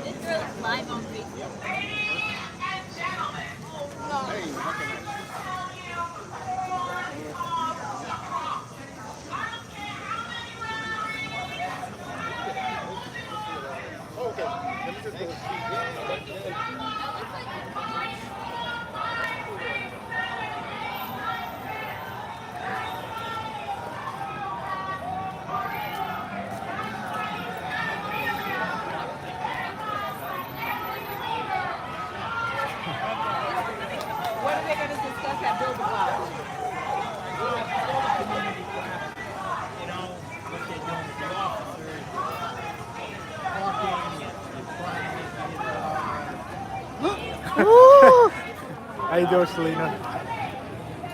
This girl is live on Facebook. What are they going to discuss at Build a Block? You know, what they're doing with the officers, talking, Woo! How you doing, Selena?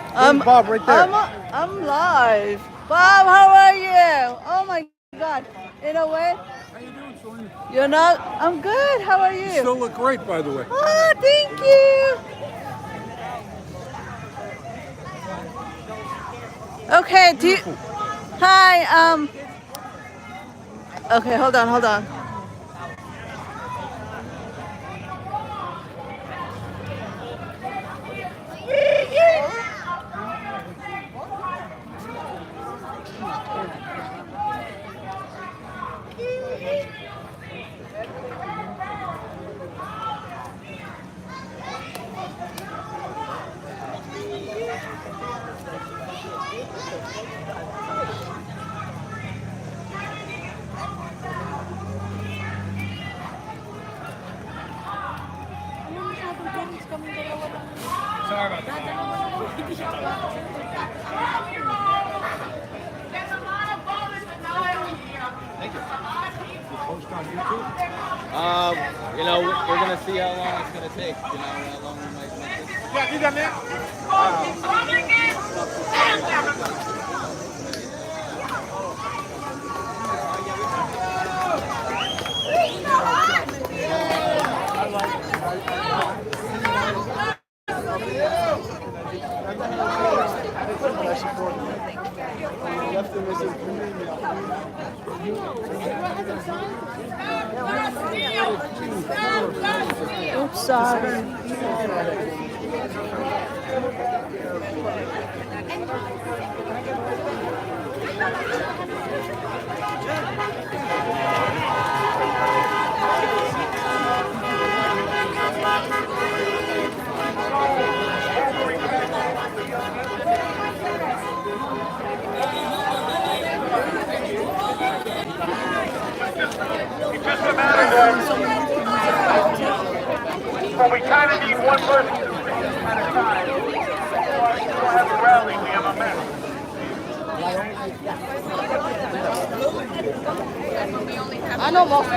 There's Bob right there. I'm live. Bob, how are you? Oh my God. In a way, How you doing, Selena? you're not. I'm good. How are you? You still look great, by the way. Oh, thank you. Okay, do you, hi, okay, hold on. sorry about that. Thank you. Post on YouTube? You know, we're gonna see how long it's gonna take. You know, how long we might make this. Yeah, you got that? Oops, sorry. But we kind of need one person to speak at a time. Otherwise, we don't have a rally, we have a mess. I know most of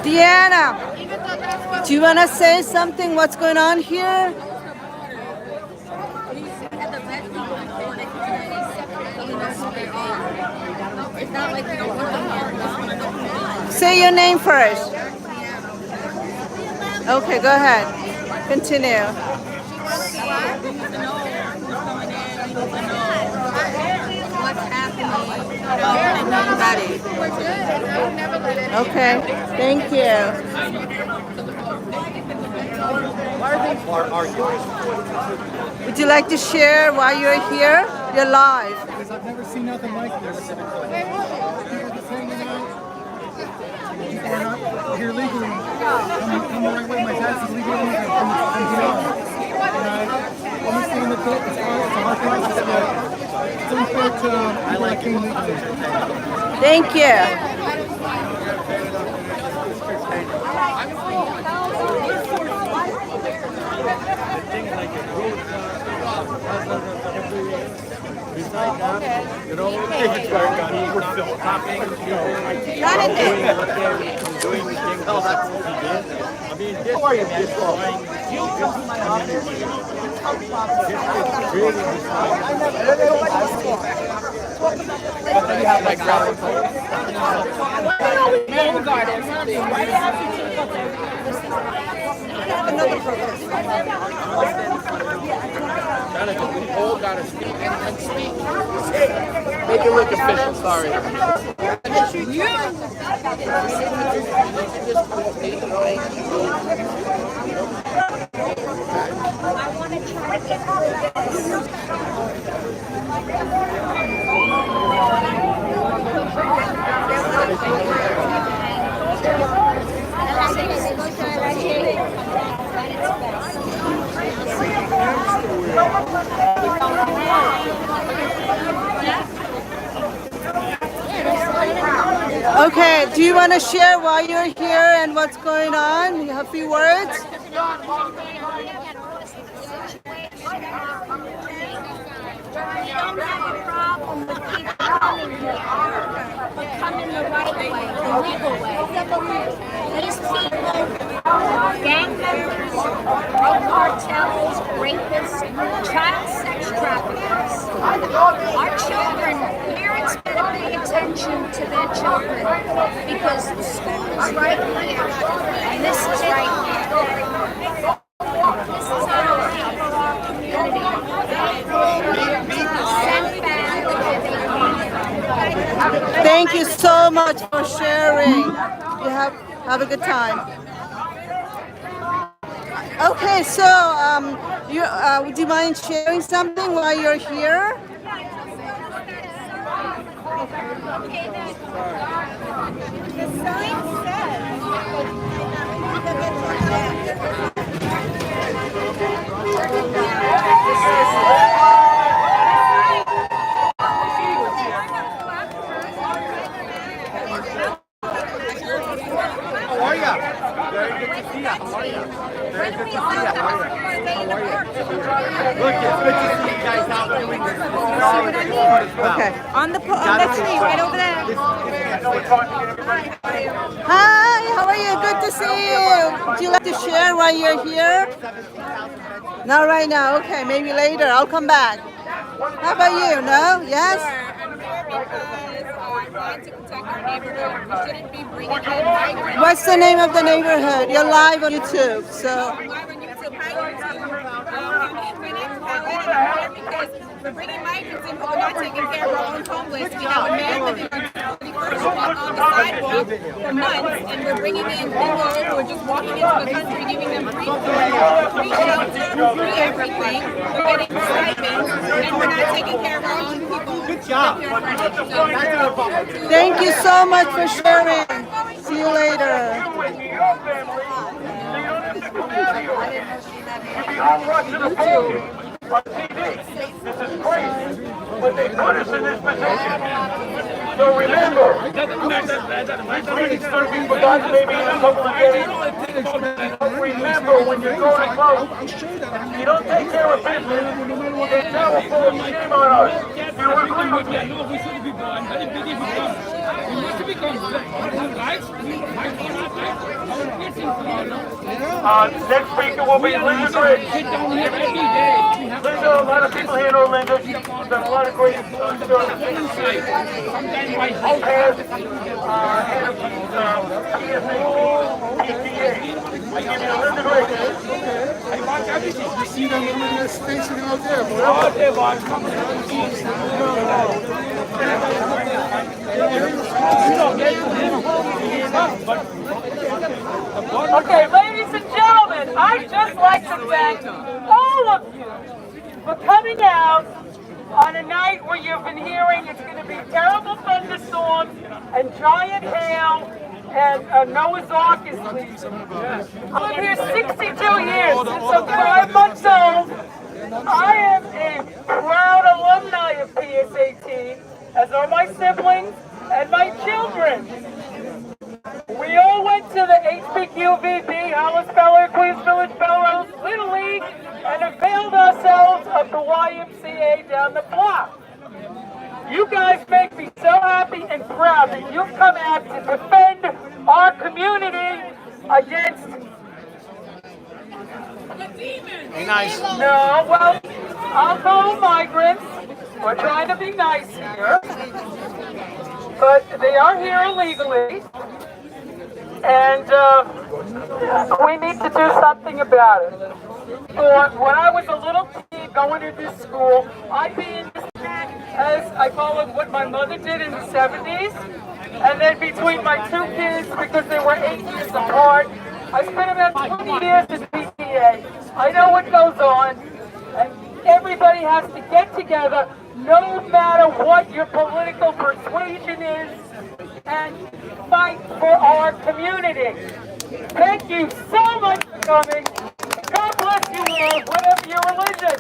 Deanna, do you want to say something? What's going on here? Say your name first. Okay, go ahead. Continue. What's happening? Okay, thank you. Would you like to share why you're here? You're live. Because I've never seen nothing like this. People just hanging out. People are not here legally. Come the right way. My dad's is legal immigrant from Vietnam. And I'm just saying that it's a hard process. It's unfair to people that came legally. Thank you. You know, if it's like we're still topping, you know, Jonathan. I'm doing the thing. Oh, that's what he did. I mean, this is destroying. You come to my office. Really destroying. But then you have like graphic. Jonathan, we all gotta speak and speak. Make it look official, sorry. Okay, do you want to share why you're here and what's going on? You have a few words? We don't have a problem with people coming here, but coming the right way, the legal way. These people are gang members, drug cartels, rapists, child sex traffickers. Our children, parents better pay attention to their children because the school is right here, and this is right here. This is our right for our community. Thank you so much for sharing. You have a good time. Okay, so would you mind sharing something while you're here? The sign How are ya? Very good to see ya. How are ya? Very good to see ya. How are ya? How are ya? Look, it's good to see you guys out doing this. Okay. On the tree, right over there. Hi, how are you? Good to see you. Would you like to share why you're here? Not right now. Okay, maybe later. I'll come back. How about you? No? Yes? What's the name of the neighborhood? You're live on YouTube, so. Because we're bringing migrants in, but we're not taking care of our own homeless. We have a man living on 21st on the sidewalk for months, and we're bringing in people who are just walking into the country, giving them free food, free shelter, free everything. We're getting stipends, and we're not taking care of our own people. Good job. Thank you so much for sharing. See you later. On TV. This is crazy, but they put us in this position. So remember, it's going to be forgotten maybe in a couple of days. But remember, when you're going to vote, you don't take care of business, it's now a full of shame on us. Do you agree with me? Next speaker will be Linda Griggs. Linda, a lot of people here know Linda. She's done a lot of great service. I give you Linda Griggs. You see them in the station out there, Okay, ladies and gentlemen, I'd just like to thank all of you for coming out on a night where you've been hearing it's going to be terrible thunderstorms and giant hail and Noah's Ark is leaving. I've been here 62 years, since I'm 5 months old. I am a proud alumni of PSAT, as are my siblings and my children. We all went to the HBQVB, Hollis Bel-Air, Queens Village, Belrose, Little League, and availed ourselves of the YMCA down the block. You guys make me so happy and proud that you've come out to defend our community against... Be nice. No, well, I'll call them migrants. We're trying to be nice here. But they are here illegally. And we need to do something about it. When I was a little kid going to this school, I'd be in this as I followed what my mother did in the 70s. And then between my two kids, because they were 8 years apart, I spent about 20 years in PTA. I know what goes on. And everybody has to get together, no matter what your political persuasion is, and fight for our community. Thank you so much for coming. God bless you all, whatever your religion.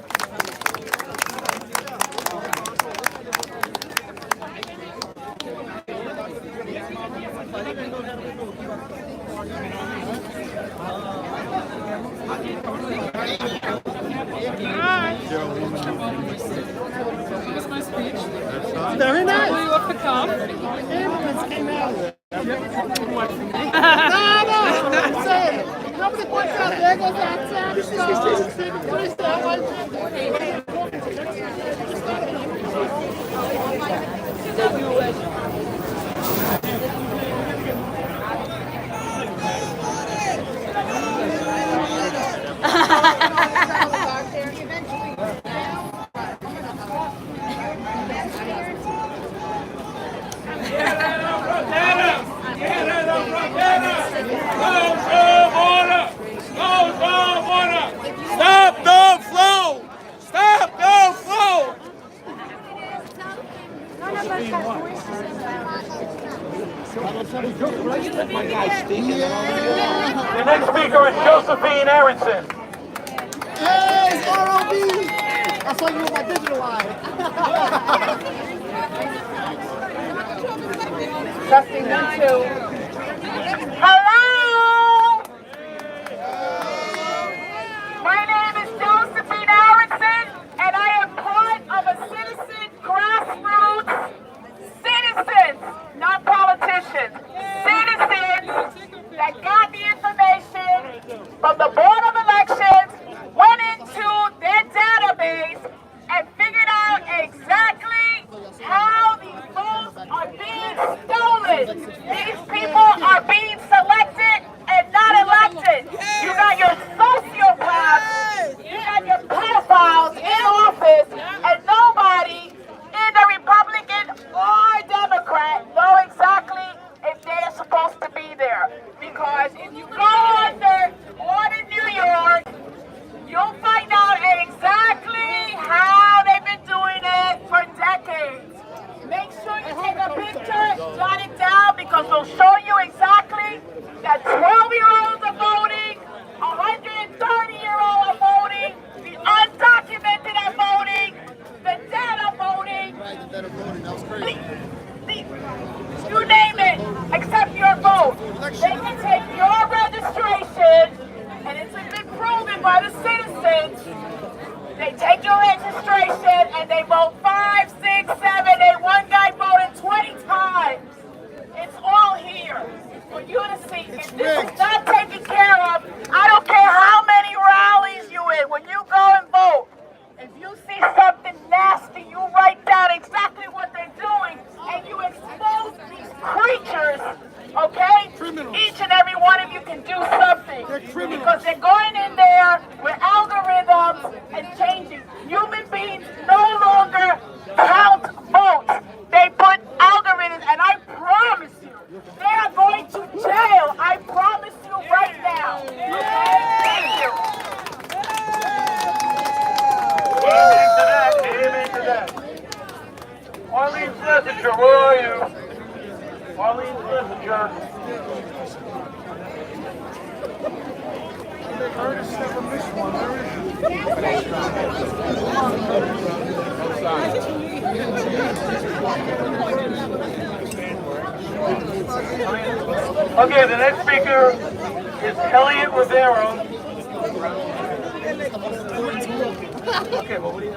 Very nice. You up to come? Ambulance came out of it. No, I'm saying, nobody points out there goes outside. What is that? Stop the flow! Stop the flow! The next speaker is Josephine Aronson. Hey, it's ROB. I saw you with my digital eye. Testing 1, 2. Hello! My name is Josephine Aronson, and I am part of a citizen grassroots, citizens, not politicians, citizens that got the information from the Board of Elections, went into their database, and figured out exactly how these votes are being stolen. These people are being selected and not elected. You got your sociopaths, you got your pedophiles in office, and nobody in the Republican or Democrat know exactly if they're supposed to be there. Because if you go under Order New York, you'll find out exactly how they've been doing it for decades. Make sure you take a picture, jot it down, because we'll show you exactly that 12-year-olds are voting, 130-year-olds are voting, the undocumented are voting, the dead are voting. You name it, except your vote. They can take your registration, and it's been proven by the citizens. They take your registration and they vote 5, 6, 7, 8. One guy voted 20 times. It's all here for you to see. If this is not taken care of, I don't care how many rallies you in. When you go and vote, if you see something nasty, you write down exactly what they're doing and you expose these creatures, okay? Each and every one of you can do something. Because they're going in there with algorithms and changing. Human beings no longer count votes. They put algorithms, and I promise you, they are going to jail. I promise you right now. Thank you. Amen to that. Amen to that. Arlene Messenger, where are you? Arlene Messenger. Okay, the next speaker is Elliot Rivero. Okay, well, what do you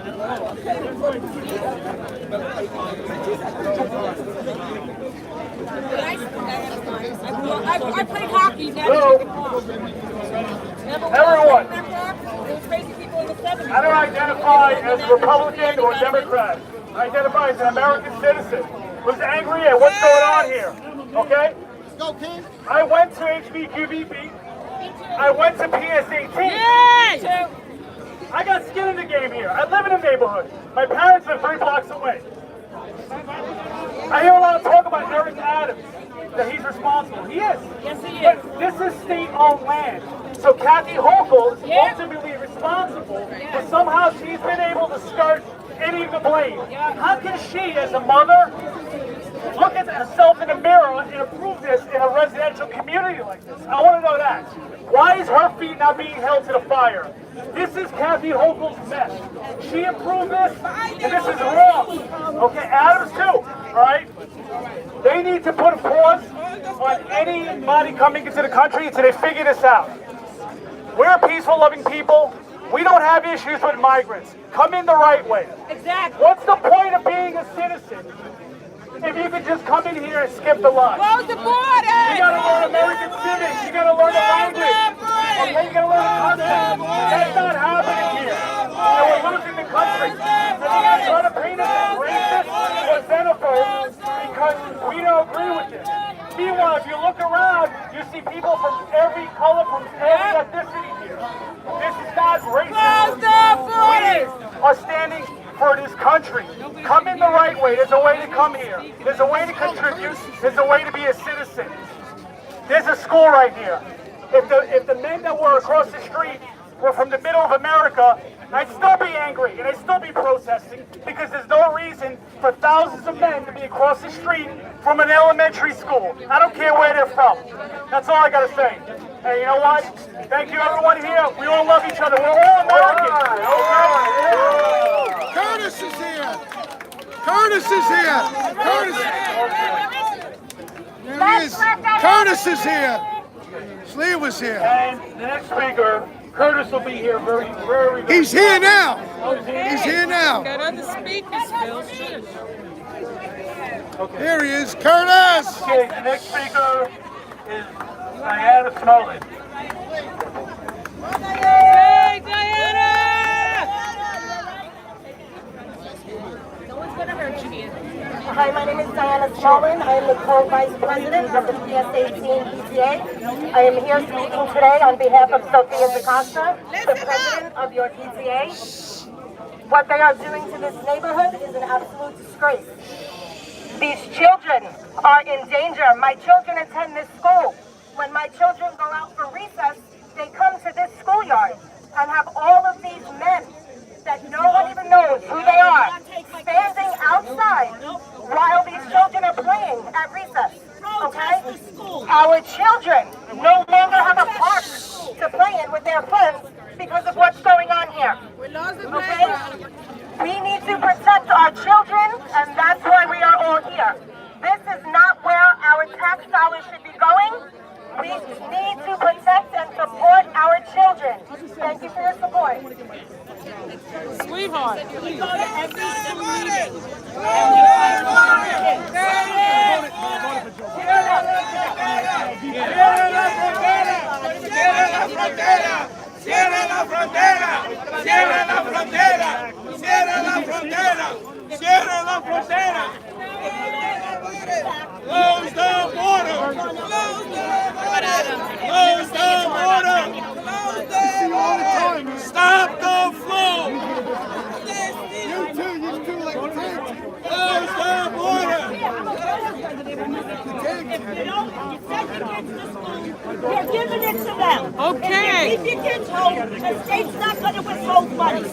I played hockey. So, everyone, Crazy people in the 70s. I don't identify as Republican or Democrat. I identify as an American citizen who's angry at what's going on here. Okay? Go, King. I went to HBQVP. I went to PS18. I got skin in the game here. I live in a neighborhood. My parents live 3 blocks away. I hear a lot of talk about Eric Adams, that he's responsible. He is. Yes, he is. But this is state-owned land. So Kathy Hochul is ultimately responsible, but somehow she's been able to skirt any of the blame. How can she, as a mother, look at herself in the mirror and approve this in a residential community like this? I want to know that. Why is her feet not being held to the fire? This is Kathy Hochul's mess. She approved this, and this is wrong. Okay, Adams too, all right? They need to put a pause on anybody coming into the country until they figure this out. We're peaceful, loving people. We don't have issues with migrants. Come in the right way. Exactly. What's the point of being a citizen if you could just come in here and skip the line? Close the border. You gotta learn American civics. You gotta learn the language. Okay, you gotta learn the concept. That's not happening here. And we're losing the country. And you're gonna try to paint us as racist or xenophobes because we don't agree with this. Meanwhile, if you look around, you see people from every color, from every ethnicity here. This is not racist. We are standing for this country. Come in the right way. There's a way to come here. There's a way to contribute. There's a way to be a citizen. There's a school right here. If the men that were across the street were from the middle of America, I'd still be angry and I'd still be protesting because there's no reason for thousands of men to be across the street from an elementary school. I don't care where they're from. That's all I gotta say. Hey, you know what? Thank you everyone here. We all love each other. We're all Americans. Curtis is here. Curtis is here. Curtis. There he is. Curtis is here. Slee was here. And the next speaker, Curtis will be here very. He's here now. He's here now. Got other speakers, Phil. Here he is, Curtis. Okay, the next speaker is Diana Smolin. Hey, Diana! No one's gonna hurt you here. Hi, my name is Diana Smolin. I am the co-vice president of the PS18 PTA. I am here speaking today on behalf of Sophia DaCosta, the president of your PTA. What they are doing to this neighborhood is an absolute disgrace. These children are in danger. My children attend this school. When my children go out for recess, they come to this schoolyard and have all of these men that no one even knows who they are standing outside while these children are playing at recess. Okay? Our children no longer have a park to play in with their friends because of what's going on here. Okay? We need to protect our children, and that's why we are all here. This is not where our tax dollars should be going. We need to protect and support our children. Thank you for your support. Sweetheart. We go to every school meeting. ¡Cierra la frontera! ¡Cierra la frontera! ¡Cierra la frontera! ¡Cierra la frontera! Close the border! Close the border! Stop the flow! You two like a tank. Close the border! If you don't, you send your kids to school, you're giving it to them. Okay. If you keep your kids home, the state's not going to withhold money.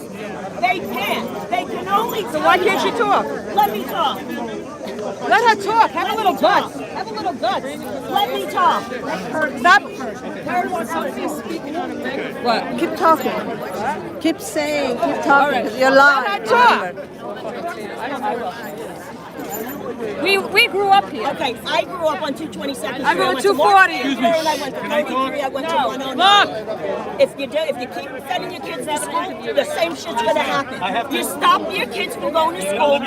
They can't. They can only So why can't you talk? Let me talk. Let her talk. Have a little guts. Have a little guts. Let me talk. Stop. What? Keep talking. Keep saying, keep talking. You're Let live. her talk. We grew up here. Okay, I grew up on 222nd. I grew up went to 240. Excuse me. I went to 33. I went to 109. If you keep sending your kids to school, the same shit's gonna happen. You stop your kids from going to school.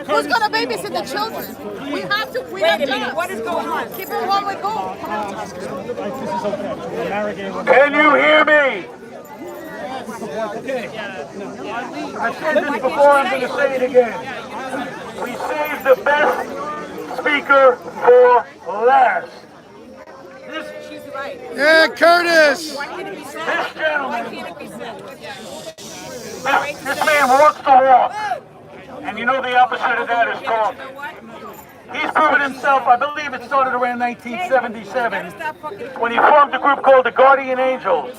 Who's gonna babysit the children? We have to. We Wait have a minute. jobs. What is going on? Keep it while we go. Can you hear me? I said this before, I'm going to say it again. We saved the best speaker for last. She's right. Yeah, Curtis! This gentleman, this man walks the walk. And you know the opposite of that is talk. He's proven himself, I believe it started around 1977, when he formed a group called the Guardian Angels.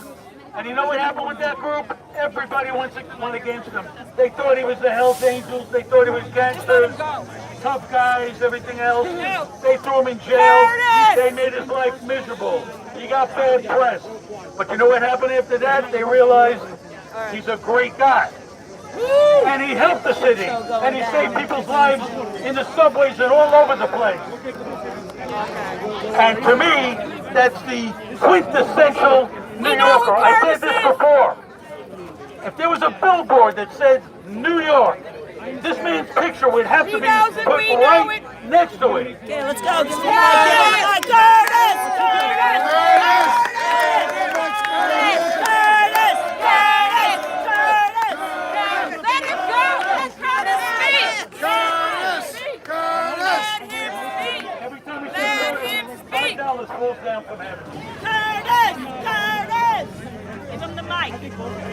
And you know what happened with that group? Everybody went against him. They thought he was the Hells Angels, they thought he was gangsters, tough guys, everything else. They threw him in jail, they made his life miserable. He got bad press. But you know what happened after that? They realized he's a great guy. And he helped the city, and he saved people's lives in the subways and all over the place. And to me, that's the quintessential New Yorker. I said this before. If there was a billboard that said New York, this man's picture would have to be put right next to it. Okay, let's go. Curtis! $20 falls down from heaven. Curtis! Give him the mic.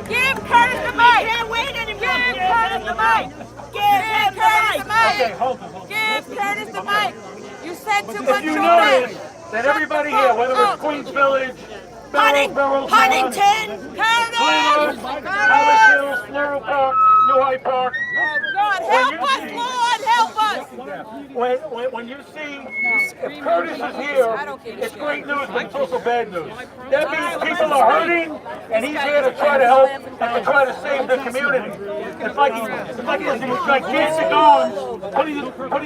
Give Curtis the mic. Can't wait anymore. Give Curtis the mic. Give him the mic. Okay, hold on. Give Curtis the mic. You said too If much you already. notice that everybody here, whether it's Queens Village, Beryl, Huntington! Plymouth, Palace Hills, Floral Park, New Hyde Park. God, help us, Lord, help us. When you see, if Curtis is here, it's great news, but it's also bad news. That means people are hurting, and he's here to try to help and to try to save the community. It's like he has these gigantic arms putting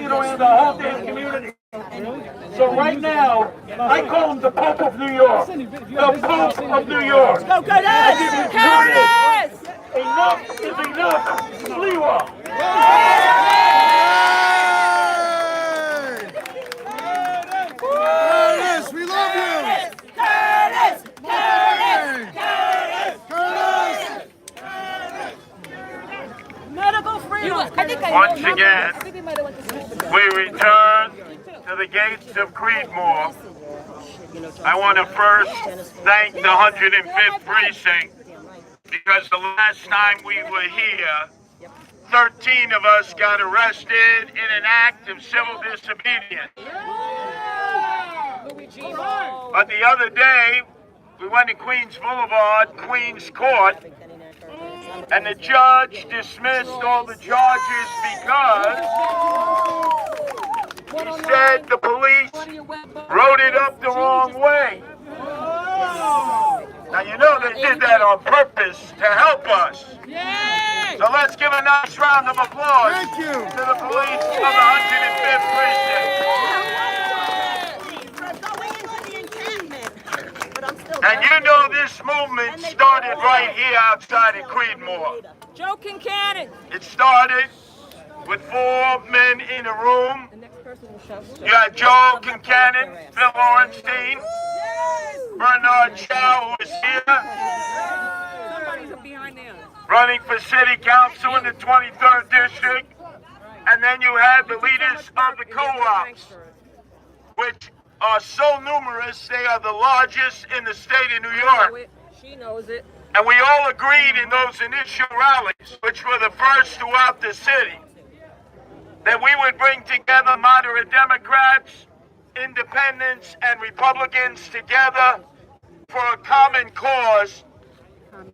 it around the whole damn community. So right now, I call him the Pope of New York. The Pope of New York. Go, Curtis! Curtis! Enough is enough. Lewa. Curtis, we love you! Curtis! Medical freedom. Once again, we return to the gates of Creedmoor. I want to first thank the 105th Precinct, because the last time we were here, 13 of us got arrested in an act of civil disobedience. But the other day, we went to Queens Boulevard, Queens Court, and the judge dismissed all the charges because he said the police wrote it up the wrong way. Now, you know they did that on purpose to help us. So let's give a nice round of applause to the police of the 105th Precinct. And you know this movement started right here outside of Creedmoor. Joe Kincannon. It started with 4 men in a room. You had Joe Kincannon, Phil Orenstein, Bernard Chow, who is here, running for city council in the 23rd district. And then you had the leaders of the co-ops, which are so numerous, they are the largest in the state of New York. She knows it. And we all agreed in those initial rallies, which were the first throughout the city, that we would bring together moderate Democrats, independents, and Republicans together for a common cause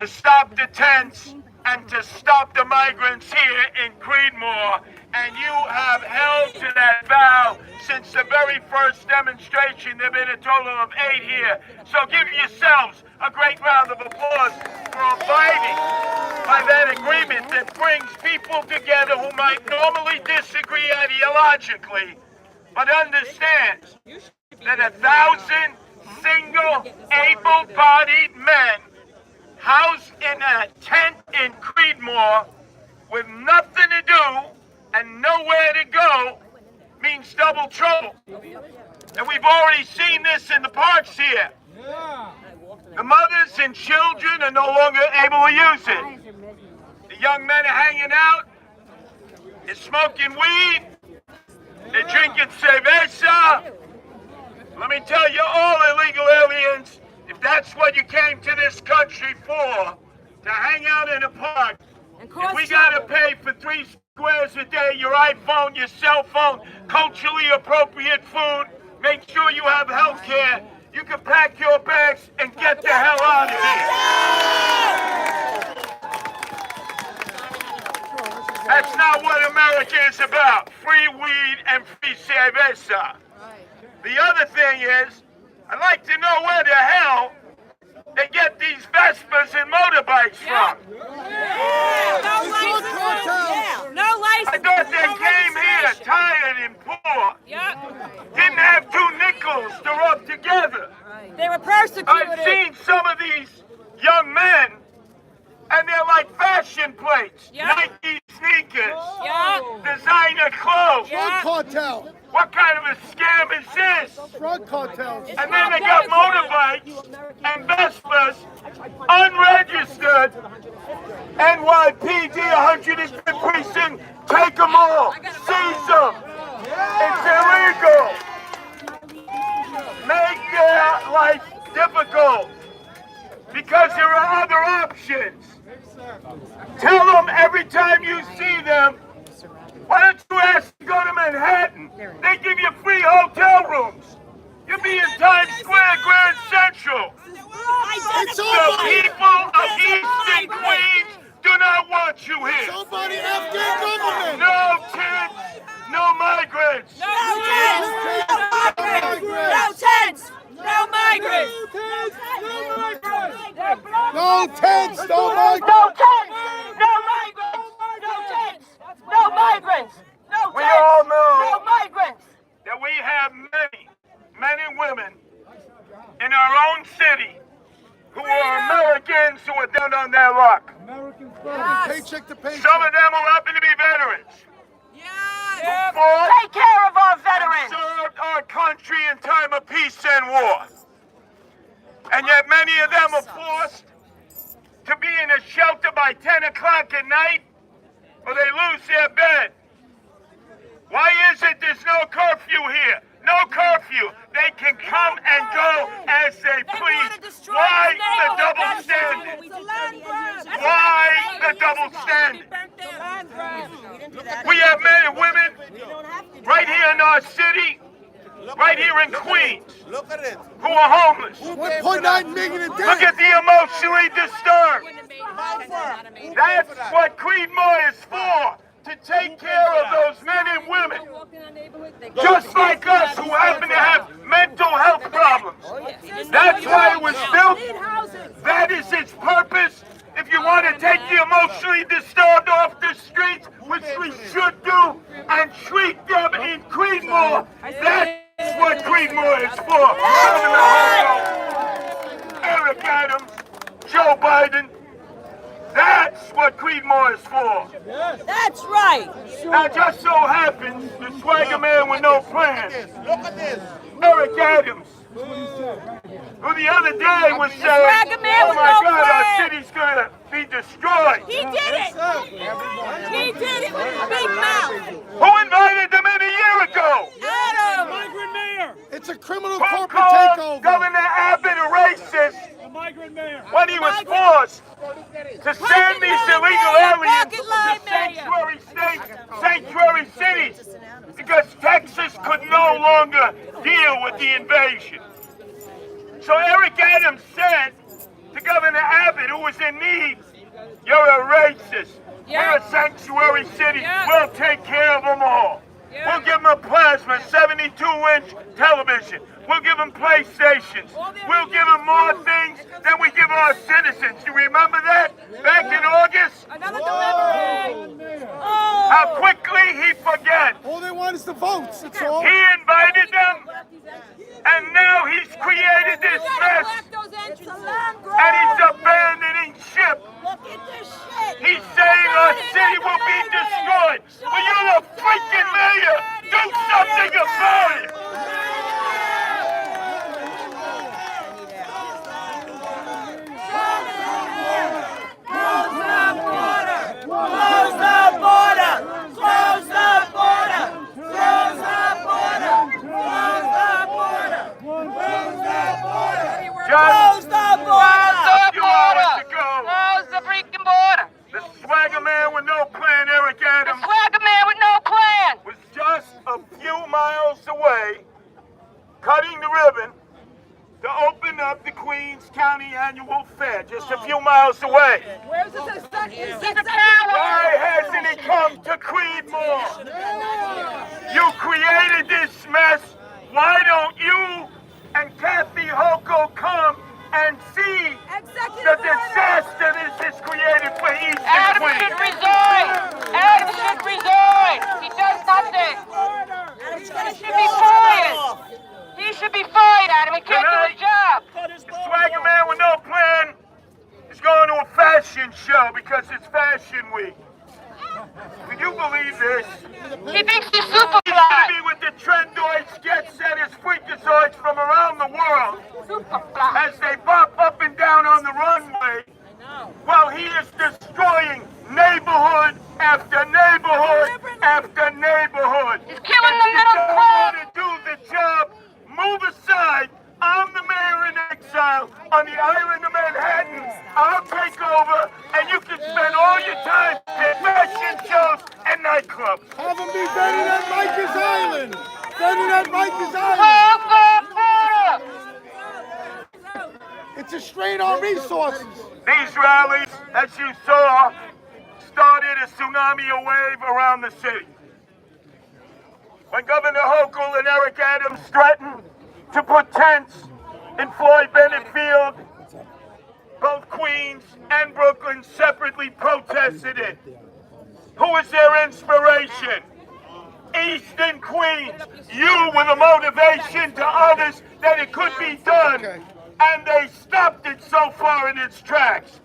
to stop the tents and to stop the migrants here in Creedmoor. And you have held to that vow since the very first demonstration. There have been a total of 8 here. So give yourselves a great round of applause for abiding by that agreement that brings people together who might normally disagree ideologically, but understands that 1,000 single, able-bodied men housed in a tent in Creedmoor with nothing to do and nowhere to go means double trouble. And we've already seen this in the parks here. The mothers and children are no longer able to use it. The young men are hanging out, they're smoking weed, they're drinking cerveza. Let me tell you all illegal aliens, if that's what you came to this country for, to hang out in a park, if we gotta pay for 3 squares a day, your iPhone, your cell phone, culturally appropriate food, make sure you have health care, you can pack your bags and get the hell out of here. That's not what America is about. Free weed and free cerveza. The other thing is, I'd like to know where the hell they get these Vespas and motorbikes from. No license. I thought they came here tired and poor. Didn't have 2 nickels to rub together. They were persecuted. I've seen some of these young men, and they're like fashion plates. Nike sneakers, designer clothes. Drug cartel. What kind of a scam is this? Drug cartels. And then they got motorbikes and Vespas, unregistered. NYPD 105th precinct, take them all, seize them. It's illegal. Make their life difficult because there are other options. Tell them every time you see them, why don't you ask to go to Manhattan? They give you free hotel rooms. You'll be in Times Square, Grand Central. The people of Eastern Queens do not want you here. Somebody Afghan government. No tents, no migrants. No tents. No migrants. No tents, no migrants. No tents! No migrants! No tents! No migrants! No We tents! all know No migrants! that we have many men and women in our own city who are Americans who are down on their luck. American first, paycheck to paycheck. Some of them will happen to be veterans. Yes! Fought Take care of our and veterans! served our country in time of peace and war. And yet many of them are forced to be in a shelter by 10 o'clock at night or they lose their bed. Why is it there's no curfew here? No curfew. They can come and go as they please. Why the double standard? Why the double standard? We have men and women right here in our city, right here in Queens, who are homeless. 1.9 million a day. Look at the emotionally disturbed. That's what Creedmoor is for, to take care of those men and women, just like us who happen to have mental health problems. That's why it was built. That is its purpose. If you want to take the emotionally disturbed off the streets, which we should do, and treat them in Creedmoor, that's what Creedmoor is for. Governor Hochul, Eric Adams, Joe Biden. That's what Creedmoor is for. That's right. Now, just so happens, the swagger man with no plan, Eric Adams, who the other day was saying, swagger man oh with my no God, our plan. city's gonna be destroyed. He did it. He did it with his big mouth. Who invited them in a year ago? Adam. It's a criminal Who corporate called takeover. Governor Abbott a racist when he was forced to send these illegal aliens to sanctuary states, sanctuary cities, because Texas could no longer deal with the invasion. So Eric Adams said to Governor Abbott, who was in need, "You're a racist." we'll take care of them all. We'll give them a plasma, 72-inch television. We'll give them PlayStations. We'll give them more things than we give our citizens. You remember that? Back in August? Another delivery. How quickly he forgets. All they want is the votes. That's all. He invited them, and now he's created this mess, and he's abandoning ship. Look at this shit. He's saying our city will be destroyed. Well, you're the freaking mayor. Do something about it. Close the border! Close the freaking border! The swagger man with no plan, Eric Adams, Swagger man with no plan! was just a few miles away, cutting the ribbon to open up the Queens County Annual Fair, just a few miles away. Where's the success? He's a coward! Why hasn't he come to Creedmoor? You created this mess. Why don't you and Kathy Hochul come and see the disaster this has created for Eastern Adam Queens? should resign! Adam should resign! He does nothing! He should be fired! He should be fired, Adam! He can't do his job! The swagger man with no plan is going to a fashion show because it's Fashion Week. Can you believe this? He thinks he's He's going to Superfly! be with the trendoids, jet setters, freakazoids from around the world Superfly! as they bop up and down on the runway while he is destroying neighborhood after neighborhood after neighborhood. He's killing If the you middle don't class! want to do the job, move aside. I'm the mayor in exile on the island of Manhattan. I'll take over, and you can spend all your time at fashion shows and nightclubs. Have them be vetted at Rikers Island. Vetted at Rikers Island. Close the border! It's a strain on resources. These rallies, as you saw, started a tsunami, a wave around the city. When Governor Hochul and Eric Adams threatened to put tents in Floyd Bennett Field, both Queens and Brooklyn separately protested it. Who was their inspiration? Eastern Queens. You were the motivation to others that it could be done, and they stopped it so far in its tracks.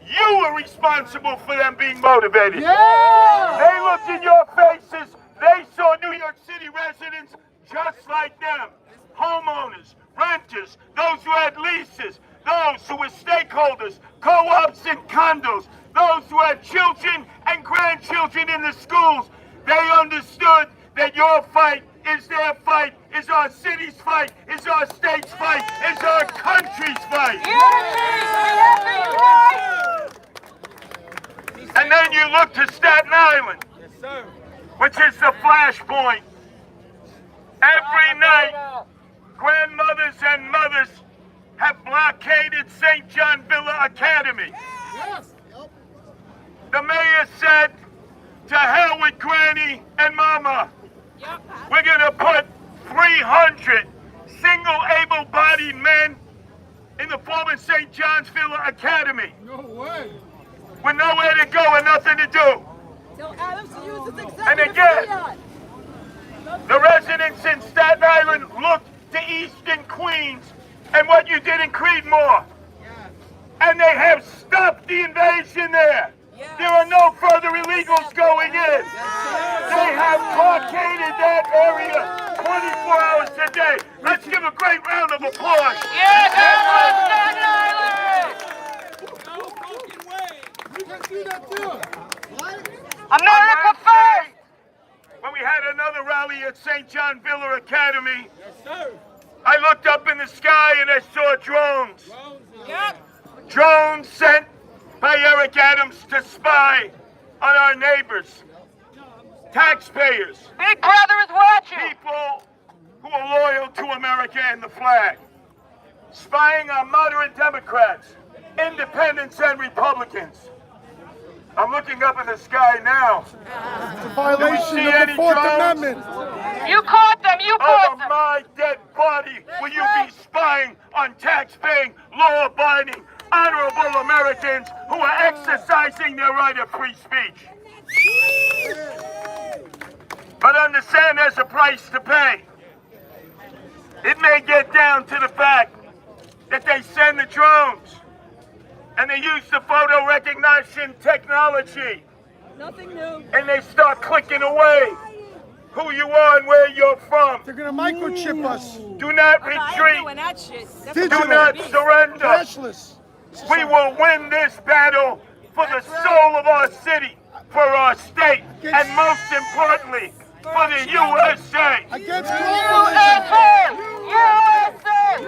You were responsible for them being motivated. They looked in your faces. They saw New York City residents just like them. Homeowners, renters, those who had leases, those who were stakeholders, co-ops and condos, those who had children and grandchildren in the schools. They understood that your fight is their fight, is our city's fight, is our state's fight, is our country's fight. And then you look to Staten Island, which is the flashpoint. Every night, grandmothers and mothers have blockaded St. John Villa Academy. The mayor said, to hell with Granny and Mama. We're going to put 300 single able-bodied men in the former St. John's Villa Academy. No way. With nowhere to go and nothing to do. And again, the residents in Staten Island looked to Eastern Queens and what you did in Creedmoor. And they have stopped the invasion there. There are no further illegals going in. They have blockaded that area 24 hours a day. Let's give a great round of applause. You can see that too. America first! When we had another rally at St. John Villa Academy, I looked up in the sky and I saw drones. Drones sent by Eric Adams to spy on our neighbors, taxpayers, Big Brother is watching! people who are loyal to America and the flag, spying on moderate Democrats, independents and Republicans. I'm looking up in the sky now. It's a violation see of any the Fourth drones? Amendment. You caught them. You caught Over them. my dead body will you be spying on tax-paying, law-abiding, honorable Americans who are exercising their right of free speech. But understand there's a price to pay. It may get down to the fact that they send the drones and they use the photo recognition technology. Nothing new. And they start clicking away who you are and where you're from. They're gonna microchip us. Do not I ain't retreat. doing that shit. That's Do Digital. not surrender. Cashless. We will win this battle for the soul of our city, for our state, and most importantly, for the USA. Against USA! globalism. USA!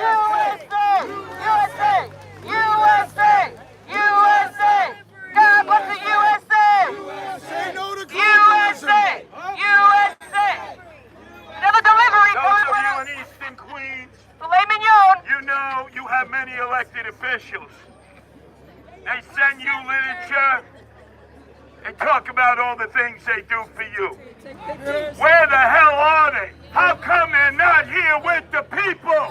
USA! USA! USA! USA! God bless the USA! Say no to USA! globalism. USA! Another delivery, Those of you boys. in Eastern Queens, Filet mignon. you know you have many elected officials. They send you literature and talk about all the things they do for you. Where the hell are they? How come they're not here with the people?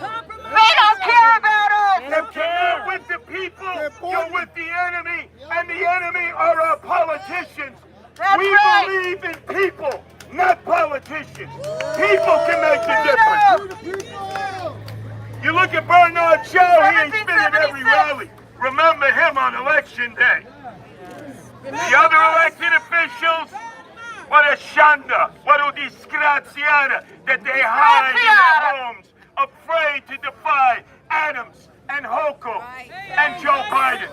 They don't care about us. If you're not with the people, you're with the enemy, and the enemy are our politicians. That's We right. believe in people, not politicians. People can make the difference. You look at Bernard Shaw, he ain't been at every 1776. rally. Remember him on election day. The other elected officials, what a shanda, what a disgraziata that they hide in their homes, afraid to defy Adams and Hochul and Joe Biden.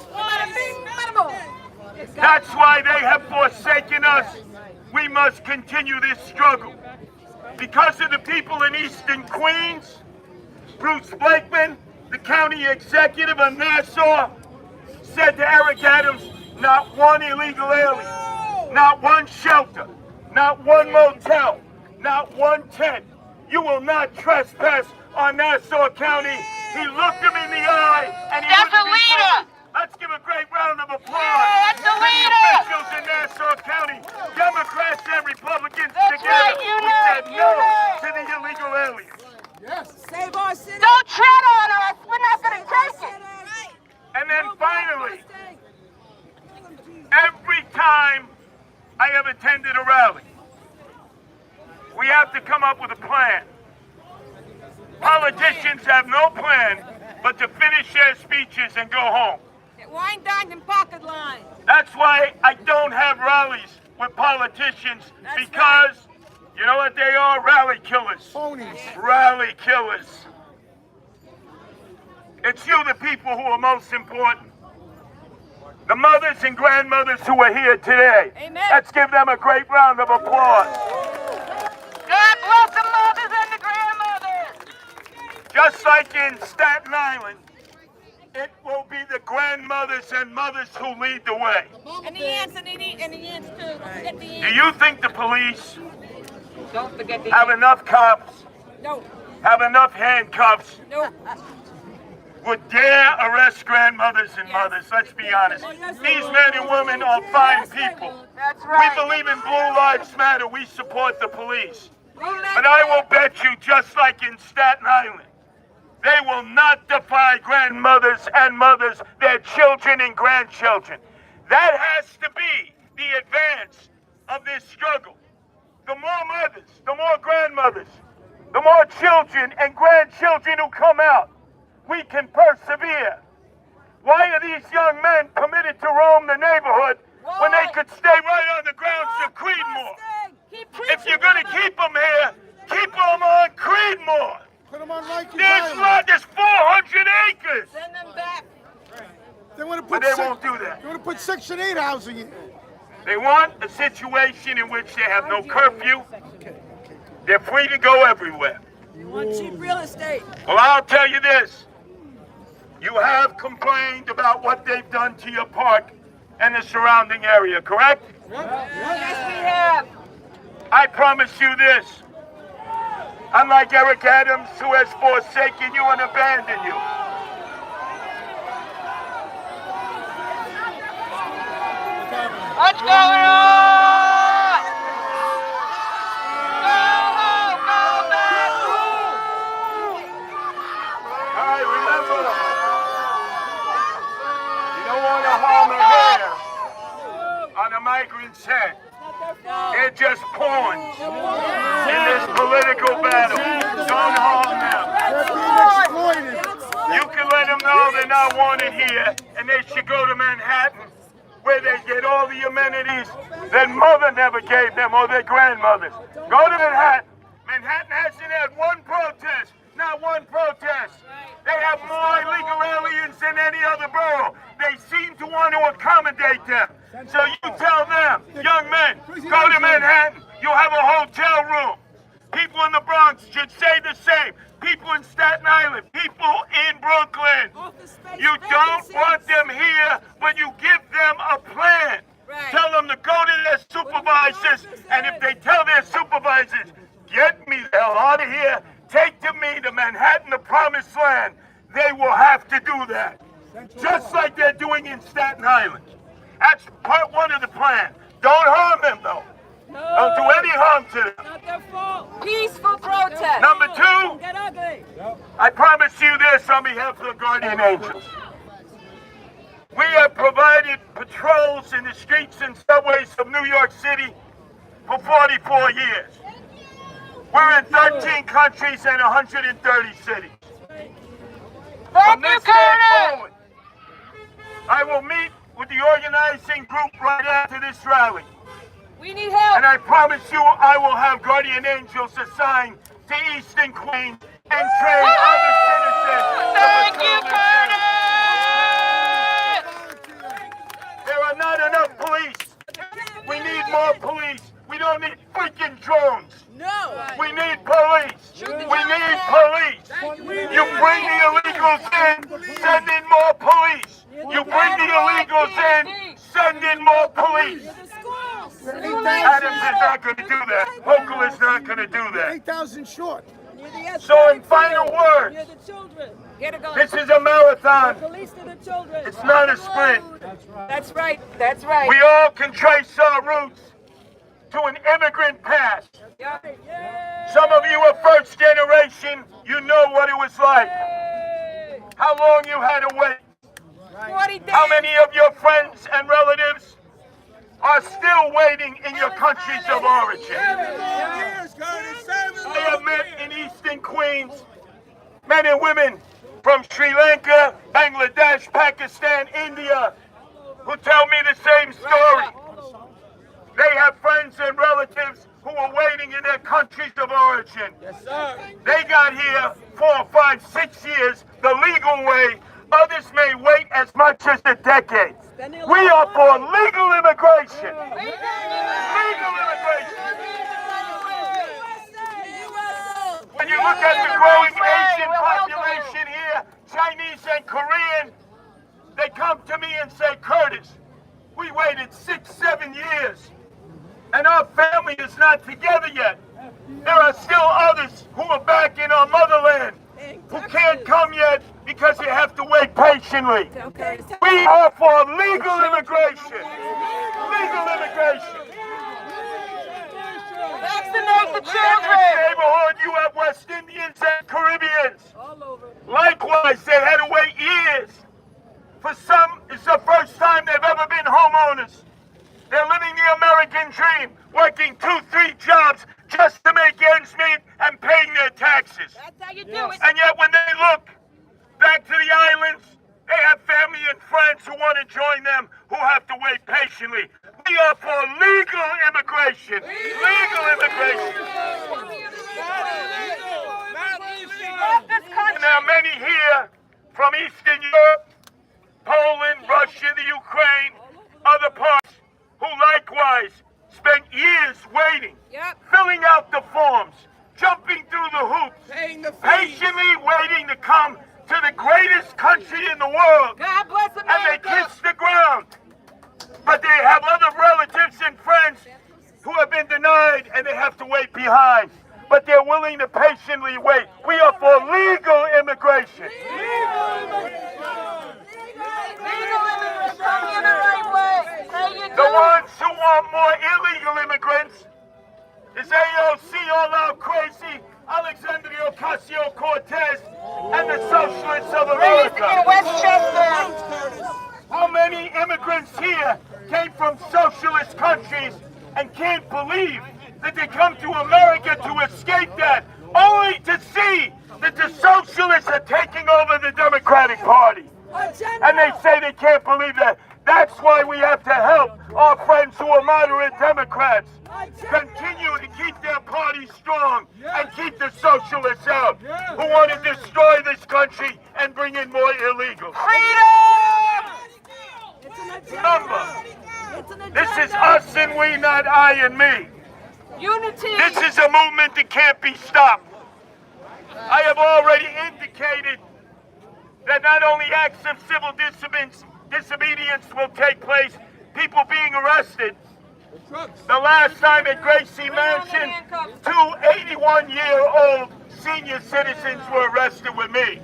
That's why they have forsaken us. We must continue this struggle. Because of the people in Eastern Queens, Bruce Blakeman, the county executive of Nassau, said to Eric Adams, not one illegal alien, not one shelter, not one motel, not one tent. You will not trespass on Nassau County. He looked him in the eye and he That's wouldn't a be leader. fooled. Let's give a great round of applause Yeah, that's a to the leader. officials in Nassau County, Democrats and Republicans That's together, right, who unite, said no unite. to the illegal aliens. Save our city. Don't tread on us. We're not going to take it. And then finally, every time I have attended a rally, we have to come up with a plan. Politicians have no plan but to finish their speeches and go home. Wine, dine, and pocket line. That's why I don't have rallies with politicians, That's because you know what they are? Rally killers. Phonies. Rally killers. It's you, the people, who are most important. The mothers and grandmothers who are here today. Amen. Let's give them a great round of applause. God bless the mothers and the grandmothers. Just like in Staten Island, it will be the grandmothers and mothers who lead the way. And the ants and the ants too. Don't forget the Do ants. you think the police Don't forget the have enough cops, No. have enough handcuffs, No. would dare arrest grandmothers and mothers? Let's be honest. These men and women are fine people. That's We right. believe in Blue Lives Matter. We support the police. But I will bet you, just like in Staten Island, they will not defy grandmothers and mothers, their children and grandchildren. That has to be the advance of this struggle. The more mothers, the more grandmothers, the more children and grandchildren who come out, we can persevere. Why are these young men permitted to roam the neighborhood when they could stay right on the grounds of Creedmoor? If you're going to keep them here, keep them on Creedmoor. Put them on Rikers This Island. lot is 400 acres. Send them back. They want to But put they sec- won't do that. They want to put Section 8 housing in. They want a situation in which they have no curfew. They're free to go everywhere. You want cheap real estate. Well, I'll tell you this. You have complained about what they've done to your park and the surrounding area, correct? Yes, we have. I promise you this. Unlike Eric Adams, who has forsaken you and abandoned you, What's going on? Go home, go back home. All right, remember, you don't want to harm a hair on a migrant's head. They're just pawns in this political battle. Don't harm them. You can let them know they're not wanted here, and they should go to Manhattan, where they get all the amenities their mother never gave them or their grandmothers. Go to Manhattan. Manhattan hasn't had one protest, not one protest. They have more illegal aliens than any other borough. They seem to want to accommodate them. So you tell them, young men, go to Manhattan. You'll have a hotel room. People in the Bronx should say the same. People in Staten Island, people in Brooklyn. You don't want them here, but you give them a plan. Tell them to go to their supervisors, and if they tell their supervisors, get me the hell out of here, take me to Manhattan, the promised land, they will have to do that. Just like they're doing in Staten Island. That's part one of the plan. Don't harm them, though. Don't do any harm to them. Not their fault. Peaceful protest. Number two, Get ugly. I promise you this on behalf of the Guardian Angels. We have provided patrols in the streets and subways of New York City for 44 years. We're in 13 countries and 130 cities. From this day forward, I will meet with the organizing group right after this rally. We need help. And I promise you I will have Guardian Angels assigned to Eastern Queens and train other citizens. Thank you, Curtis! There are not enough police. We need more police. We don't need freaking drones. No. We need police. We need police. You bring the illegals in, send in more police. You bring the illegals in, send in more police. Adams is not going to do that. Hochul is not going to do that. 8,000 short. So in final words, Get it going. this is a marathon. Police to the children. It's not a sprint. That's right. That's right. We all can trace our roots to an immigrant past. Some of you are first generation. You know what it was like. How long you had to wait. 40 days. How many of your friends and relatives are still waiting in your countries of origin? I have met in Eastern Queens men and women from Sri Lanka, Bangladesh, Pakistan, India, who tell me the same story. They have friends and relatives who are waiting in their countries of origin. They got here 4, 5, 6 years the legal way. Others may wait as much as a decade. We are for legal immigration. Legal immigration. When you look at the growing Asian population here, Chinese and Korean, they come to me and say, Curtis, we waited 6, 7 years, and our family is not together yet. There are still others who are back in our motherland who can't come yet because they have to wait patiently. We are for legal immigration. Legal immigration. Vaccinate the In this children! neighborhood, you have West Indians and Caribbeans. Likewise, they had to wait years. For some, it's the first time they've ever been homeowners. They're living the American dream, working 2, 3 jobs just to make ends meet and paying their taxes. That's how you do it. And yet when they look back to the islands, they have family and friends who want to join them who have to wait patiently. We are for legal immigration. Legal immigration. And there are many here from Eastern Europe, Poland, Russia, the Ukraine, other parts, who likewise spent years waiting, filling out the forms, jumping through the hoops, patiently waiting to come to the greatest country in the world. God bless And they America. kiss the ground. But they have other relatives and friends who have been denied and they have to wait behind. But they're willing to patiently wait. We are for legal immigration. Legal immigration! Come in the right way! There you The ones who want more illegal immigrants is AOC, all out crazy, Alexandria Ocasio-Cortez, and the Socialists of America. In Westchester. How many immigrants here came from socialist countries and can't believe that they come to America to escape that, only to see that the socialists are taking over the Democratic Party? And they say they can't believe that. That's why we have to help our friends who are moderate Democrats continue to keep their party strong and keep the socialists out who want to destroy this country and bring in more illegals. Remember, this is us and we, not I and me. Unity. This is a movement that can't be stopped. I have already indicated that not only acts of civil disobedience will take place, people being arrested. The last time at Gracie Mansion, 2 81-year-old senior citizens were arrested with me.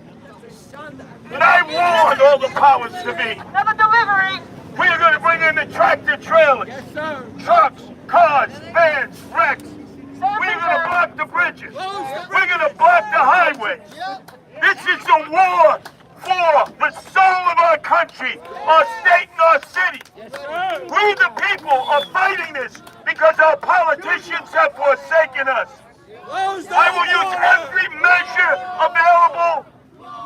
And I warned all the powers to be. Another delivery. We are going to bring in the tractor trailers, trucks, cars, vans, wrecks. We're going to block the bridges. We're going to block the highways. This is a war for the soul of our country, our state and our city. We the people are fighting this because our politicians have forsaken us. I will use every measure available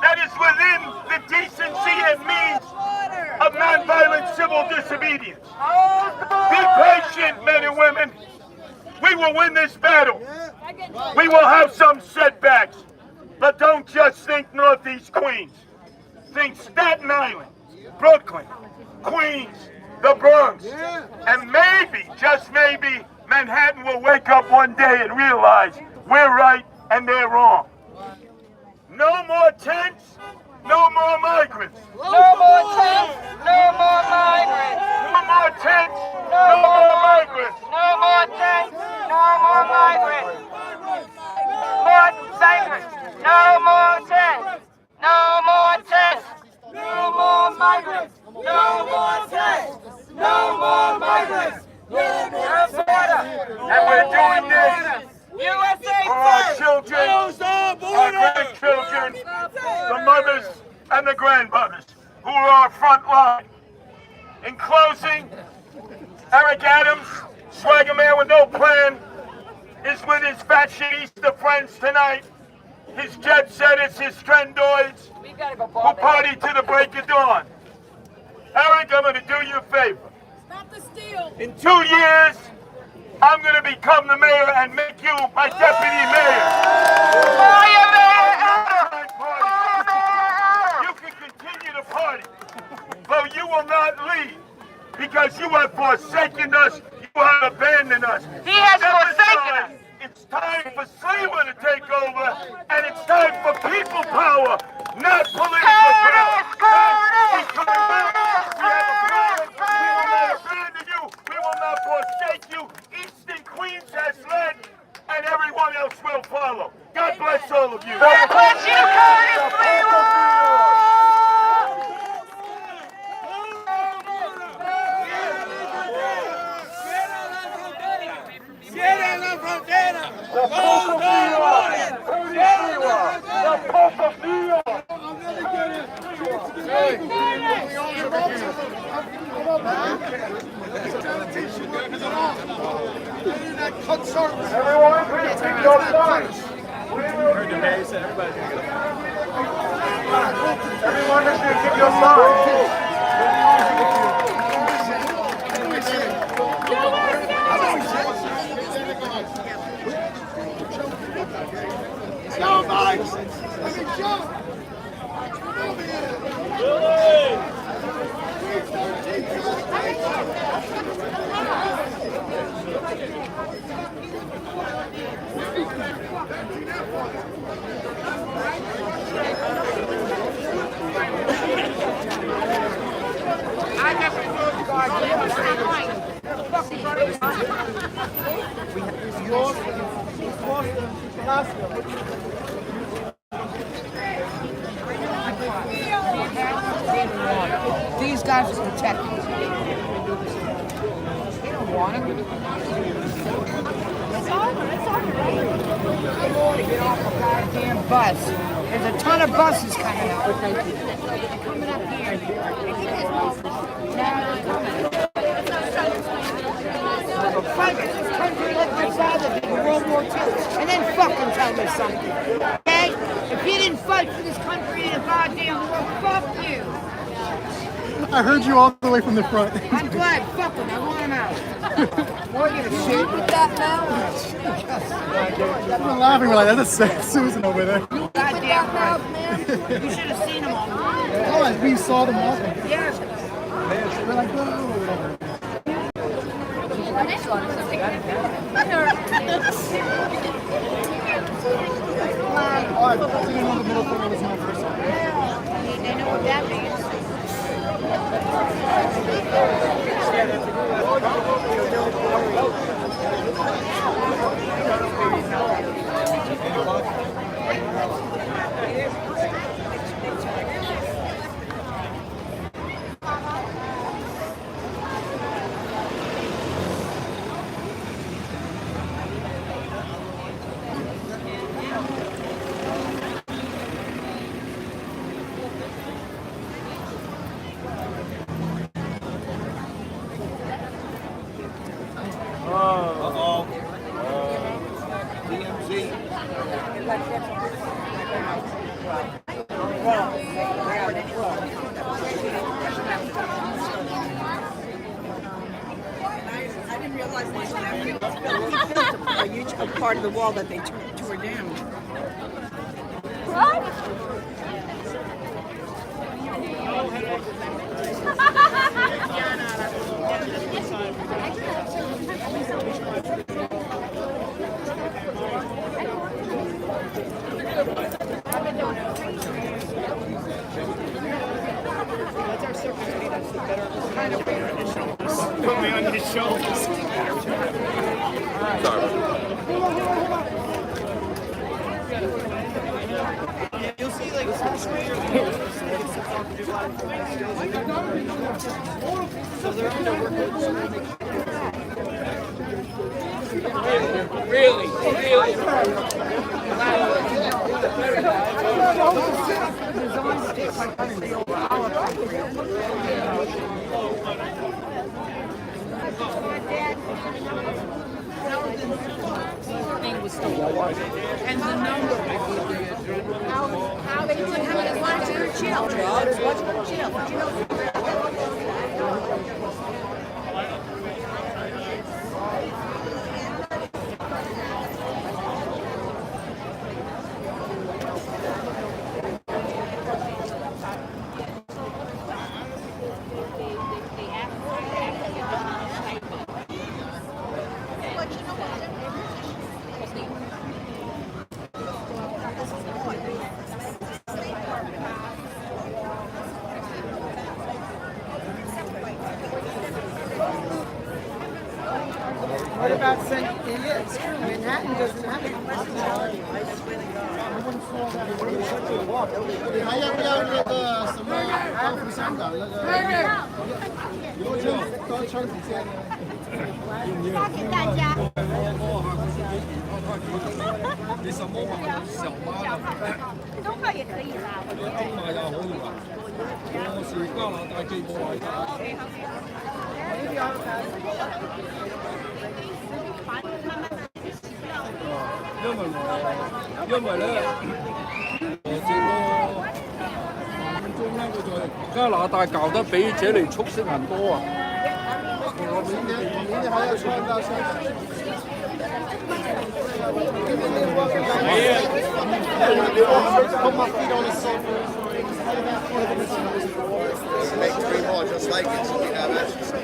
that is within the decency and means of nonviolent civil disobedience. Be patient, men and women. We will win this battle. We will have some setbacks, but don't just think Northeast Queens. Think Staten Island, Brooklyn, Queens, the Bronx, and maybe, just maybe, Manhattan will wake up one day and realize we're right and they're wrong. No more tents, no more migrants. No more tents, no more migrants. No more tents, no more migrants. No more tents, no more migrants. More migrants. No more tents. No more tents. No more migrants. No more tents. No more migrants. And we're doing this USA for our children, our grandchildren, the mothers and the grandmothers who are our front line. In closing, Eric Adams, swagger man with no plan, is with his fashionista friends tonight. His jet setters, his trendoids, who party to the break of dawn. Eric, I'm going to do you a favor. Stop the steal. In 2 years, I'm going to become the mayor and make you my deputy mayor. You can continue to party, but you will not leave because you have forsaken us. You have abandoned us. He has forsaken us. It's time for Sleeman to take over, and it's time for people power, not political power. He's coming back. We have a plan. We will not abandon you. We will not forsake you. Eastern Queens has led, and everyone else will follow. God bless all of you. God bless you, Curtis Leroy. The Pope of New York. The Pope of New York. Everyone, please keep your signs. Everyone, please keep your signs. Go, Mike! Let me jump! These guys are protecting us. want it? Get off a goddamn bus. There's a ton of buses coming up. They're coming up here. Fight this country like my father did in World War II. And then fucking tell me something. Okay? If you didn't fight for this country in a goddamn war, fuck you. I heard you all the way from the front. I'm glad. Fuck them. I want them out. More give a shit with that now? I'm laughing like that's a Susan over there. Goddamn right. You should have seen them all. Oh, we saw them all. Yeah. We're like, whoa, whatever. All right, so you know the middle finger was my first one. They know what that means. I didn't realize they a huge part of the wall that they tore down. What? Put me on your shoulders. Sorry. You'll see like so they're really. Thing was stolen. And the number how they put how many watch her chill, drugs, watch her chill. What about St. It's true. Manhattan doesn't have it.加拿大搞得比這裡速色很多啊！明年还要穿到香港。Make 3 more just like it, so we have extra.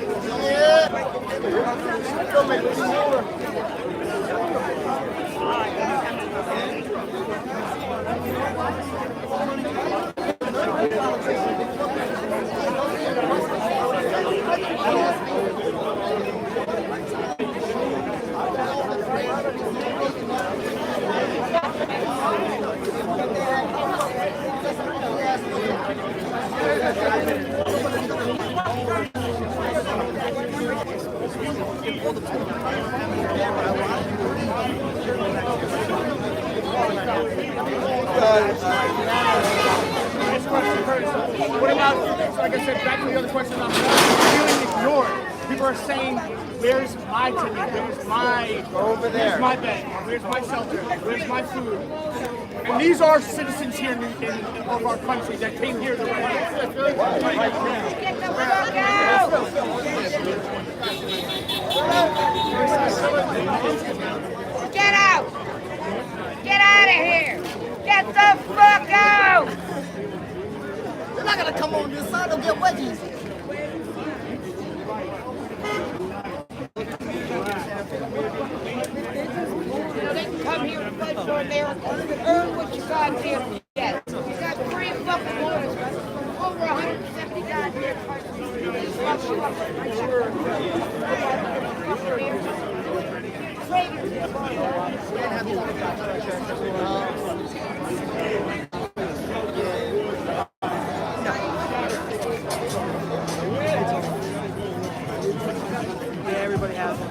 What about, like I said, back to the other question, I'm feeling ignored. People are saying, where's my ticket? Where's my, over there. Where's my bed? Where's my shelter? Where's my food? And these are citizens here of our country that came here to right Get out! Get out of here! Get the fuck out! They're not gonna come on this side, they'll get wedgies. They can come here and fight for America and earn what you goddamn get. You got 3 fucking lawyers, over 170 goddamn Yeah, everybody has one.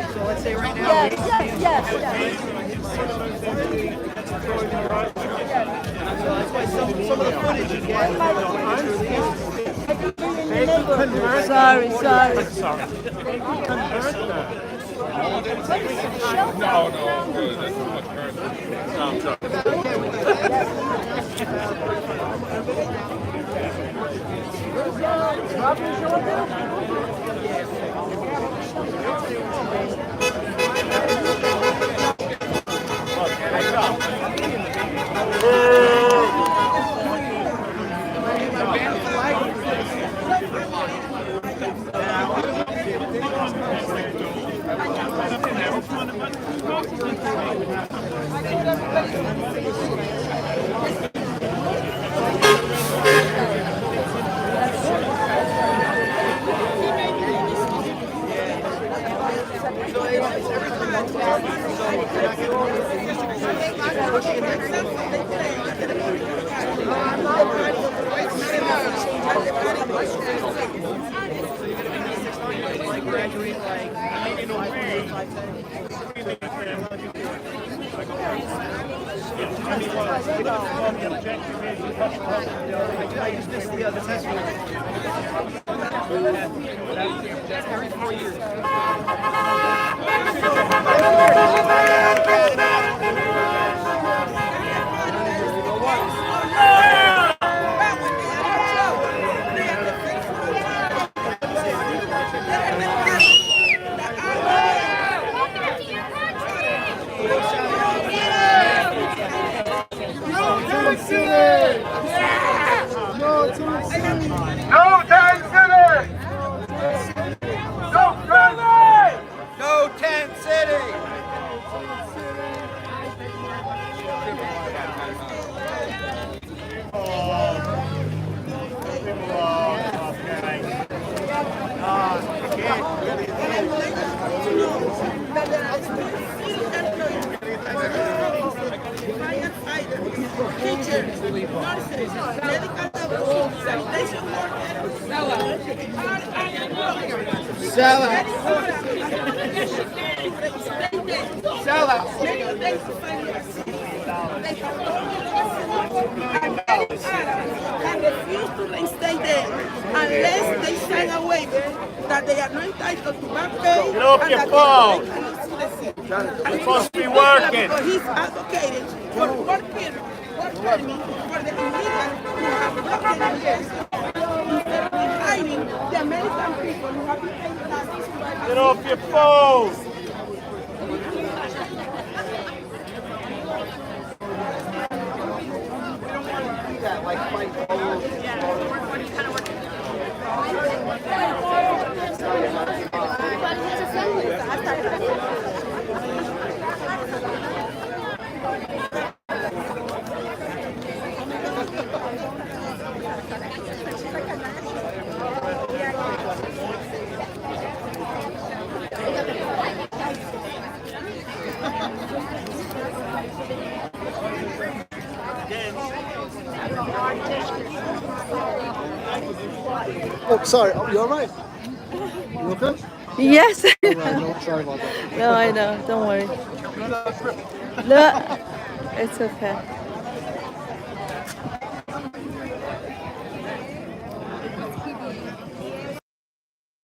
So let's say right now. Yes. So that's why some of the footage you get. Sorry. No, good. That's much I just missed the other test. Every 4 years. No Tent City! No Tent City! Teachers, nurses, medical doctors, sanitation workers, Sell out. Sell out. And refuse to stay there unless they sign a waiver that they are not entitled to back pay. Get off your phone. You're supposed to be working. He's advocating for work permit for the illegal who have broken years instead of hiding the American people who have been paying taxes. Get off your phone. Oh, sorry. You all right? You okay? Yes. All right, no, sorry about that. No, I know. Don't worry. No, it's okay.